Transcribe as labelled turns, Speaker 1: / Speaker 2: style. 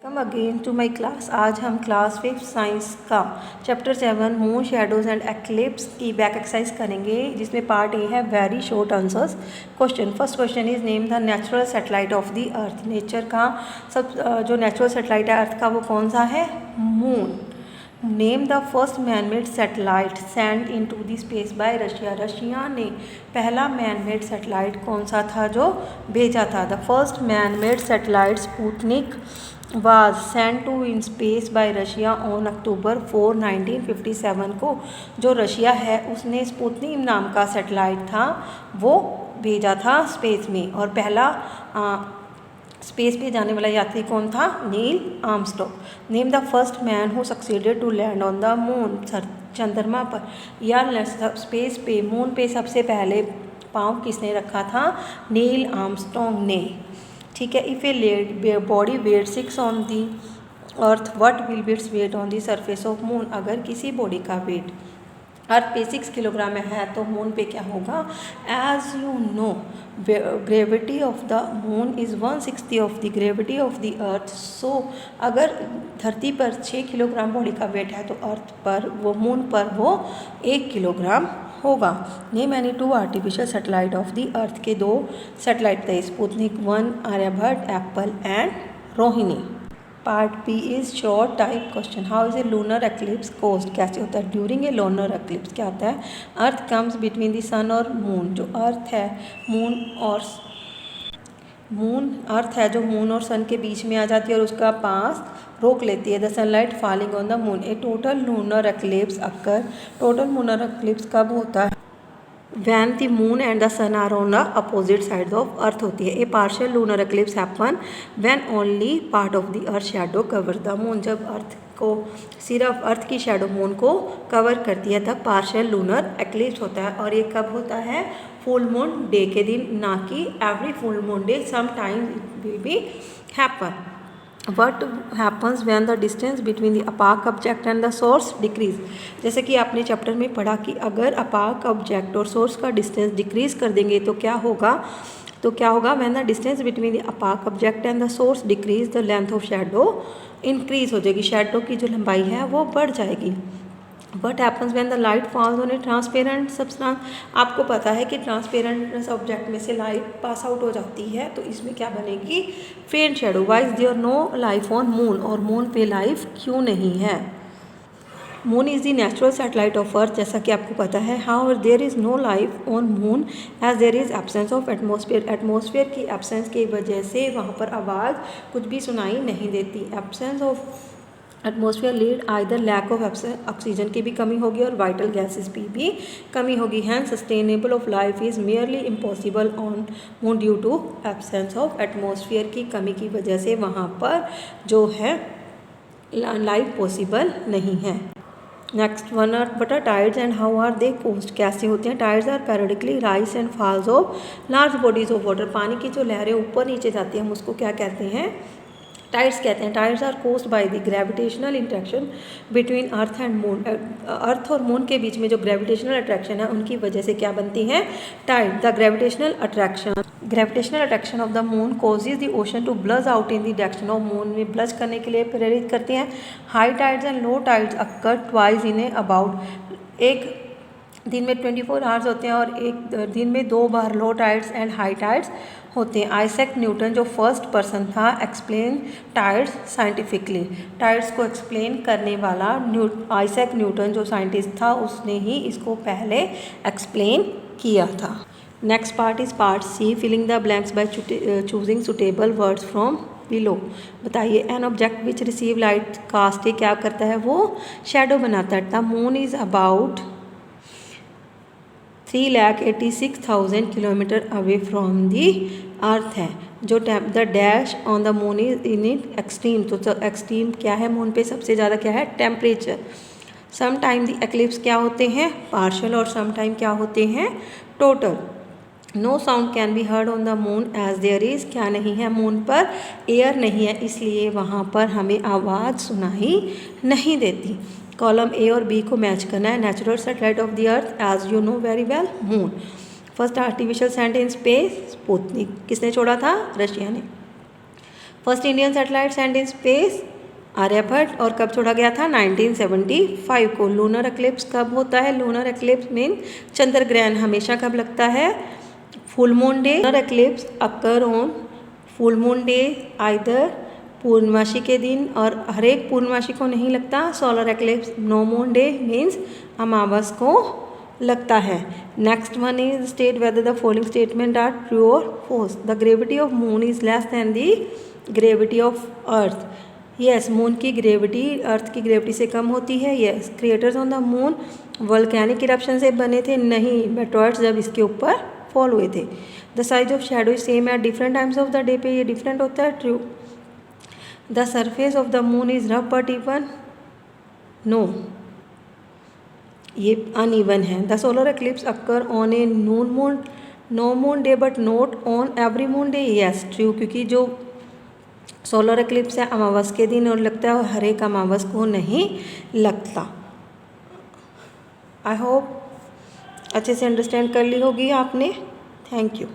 Speaker 1: Come again to my class. आज हम class 5 science का chapter 7 moon shadows and eclipse की बैक एक्सरसाइज करेंगे, जिसमें पार्ट ए है very short answers. Question first question is name the natural satellite of the earth. Nature का जो natural satellite है अर्थ का वो कौन सा है? Moon. Name the first man made satellite send into the space by Russia. Russia ने पहला मैन मेड सैटेलाइट कौन सा था जो भेजा था? The first man made satellite Sputnik was sent to in space by Russia on October 4, 1957 को। जो रशिया है उसने स्पुतनिक नाम का सैटेलाइट था वो भेजा था स्पेस में, और पहला स्पेस पे जाने वाला यात्री कौन था? Neil Armstrong. Name the first man who succeeded to land on the moon. चंद्रमा पर या स्पेस पे मून पे सबसे पहले पाँव किसने रखा था? नील आर्मस्ट्रॉन्ग ने। ठीक है। If a body weight 6 on the earth what will be its weight on the surface of moon. अगर किसी बॉडी का वेट अर्थ पे 6 किलोग्राम में है तो मून पे क्या होगा? As you know gravity of the moon is 1/6 of the gravity of the earth. So अगर धरती पर 6 किलोग्राम बॉडी का वेट है तो अर्थ पर वो मून पर वो 1 किलोग्राम होगा। Name any 2 artificial satellite of the earth के 2 सैटेलाइट थे, Sputnik 1 Aryabhata, Apple and Rohini. Part B is short type question. How is a lunar eclipse caused. कैसे होता है? ड्यूरिंग ए लूनर एक्लिप्स क्या होता है? अर्थ कम्स बिटवीन द सन और moon. जो अर्थ है अर्थ है जो मून और सन के बीच में आ जाती है और उसका पास रोक लेती है। The sunlight falling on the moon. A total lunar eclipse occur. Total lunar eclipse कब होता है? When the moon and the sun are on the opposite side of earth होती है। A partial lunar eclipse happen when only part of the earth shadow cover the moon. जब earth को सिर्फ अर्थ की shadow moon को cover करती है तब पार्शियल लूनर एक्लिप्स होता है। और ये कब होता है? फुल मून डे के दिन, ना कि every full moon day. Some time it will be happen. What happens when the distance between the opaque object and the source decrease। जैसे कि आपने चैप्टर में पढ़ा कि अगर अपाक ऑब्जेक्ट और सोर्स का डिस्टेंस डिक्रीज कर देंगे तो क्या होगा? when the distance between the opaque object and the source decrease the length of shadow increase हो जाएगी। शैडो की जो लंबाई है वो बढ़ जाएगी। What happens when the light falls on a transparent substance। आपको पता है कि ट्रांसपेरेंट ऑब्जेक्ट में से लाइट पास आउट हो जाती है तो इसमें क्या बनेगी? Faint shadow. Why is there no life on moon. और मून पे लाइफ क्यों नहीं है? Moon is the natural satellite of earth, जैसा कि आपको पता है। How there is no life on moon as there is absence of atmosphere. Atmosphere की एब्सेंस की वजह से वहाँ पर आवाज़ कुछ भी सुनाई नहीं देती। Absence of atmosphere lead either lack of oxygen की भी कमी होगी और वाइटल गैसेस की भी कमी होगी। Hence sustainable of life is merely impossible on moon due to absence of atmosphere की कमी की वजह से वहाँ पर जो है लाइफ पॉसिबल नहीं है। Next one are what are tides and how are they caused. कैसे होते हैं? Tides are periodically rise and falls of large bodies of water. पानी की जो लहरें ऊपर नीचे जाती हैं हम उसको क्या कहते हैं? टाइड्स कहते हैं। Tides are caused by the gravitational interaction between earth and moon. Earth और मून के बीच में जो ग्रेविटेशनल अट्रैक्शन है उनकी वजह से क्या बनती है? Tide. The gravitational attraction of the moon causes the ocean to bulge out in the direction of moon में ब्लज करने के लिए प्रेरित करते हैं। High tides and low tides occur twice in a about. एक दिन में 24 आवर्स होते हैं और एक दिन में 2 बार low tides and high tides होते हैं। आइजैक न्यूटन जो फर्स्ट पर्सन था एक्सप्लेन टाइड्स साइंटिफिकली। टाइड्स को एक्सप्लेन करने वाला आइजैक न्यूटन जो साइंटिस्ट था उसने ही इसको पहले एक्सप्लेन किया था। Next part is part C filling the blanks by choosing suitable words from below. बताइए। An object which receive light cast क्या करता है? वो शेडो बनाता है। The moon is about 3,86,000 kilometre away from the earth है। जो the dash on the moon is in it extreme. तो एक्सट्रीम क्या है? मून पे सबसे ज़्यादा क्या है? Temperature. Some time the eclipse क्या होते हैं? पार्शियल। और सम टाइम क्या होते हैं? Total. No sound can be heard on the moon as there is क्या नहीं है? मून पर एयर नहीं है इसलिए वहाँ पर हमें आवाज़ सुनाई नहीं देती। कॉलम ए और बी को मैच करना है। Natural satellite of the earth as you know very well moon. First artificial sent in space Sputnik. किसने छोड़ा था? रशिया ने। First Indian satellite send in space Aryabhata, और कब छोड़ा गया था 1975 को। लूनर एक्लिप्स कब होता है? लूनर एक्लिप्स मीन चंद्र ग्रहण हमेशा कब लगता है? Full moon day. Lunar eclipse occur on full moon day either पूर्णमासी के दिन, और हर एक पूर्णमासी को नहीं लगता। Solar eclipse no moon day means अमावस को लगता है। Next one is state whether the following statement are true और false. The gravity of moon is less than the gravity of earth. Yes, moon की ग्रेविटी अर्थ की gravity से कम होती है। Yes, craters on the moon volcanic eruption से बने थे? नहीं, मेटोइड्स जब इसके ऊपर फॉल हुए थे। The size of shadow is same at different times of the day पे ये डिफरेंट होता है। True. The surface of the moon is rough but even? No, ये अनइवन है। The solar eclipse occur on a no moon day but not on every moon day. Yes, true, क्योंकि जो solar eclipse है अमावस के दिन और लगता है, और हर एक अमावस को नहीं लगता। आई होप अच्छे से अंडरस्टैंड कर ली होगी आपने। Thank you.